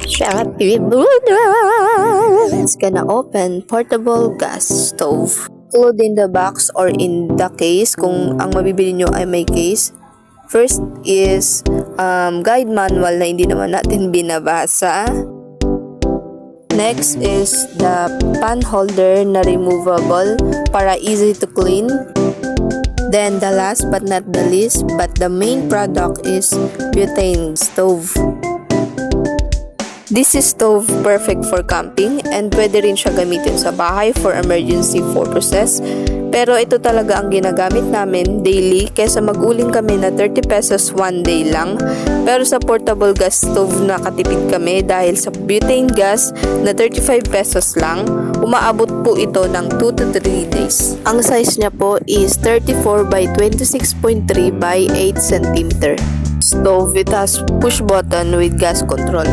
Shopee Noodles! Gonna open portable gas stove. Include in the box or in the case kung ang mabibili nyo ay may case. First is guide manual na hindi naman natin binabasa. Next is the pan holder na removable para easy to clean. Then the last but not the least, but the main product is butane stove. This is stove perfect for camping and pwede rin siya gamitin sa bahay for emergency purposes. Pero ito talaga ang ginagamit namin daily kaysa mag-uling kami na 30 pesos one day lang. Pero sa portable gas stove nakatipid kami dahil sa butane gas na 35 pesos lang, umaabot po ito ng 2 to 3 days. Ang size niya po is 34 by 26.3 by 8 cm. Stove, it has push button with gas control.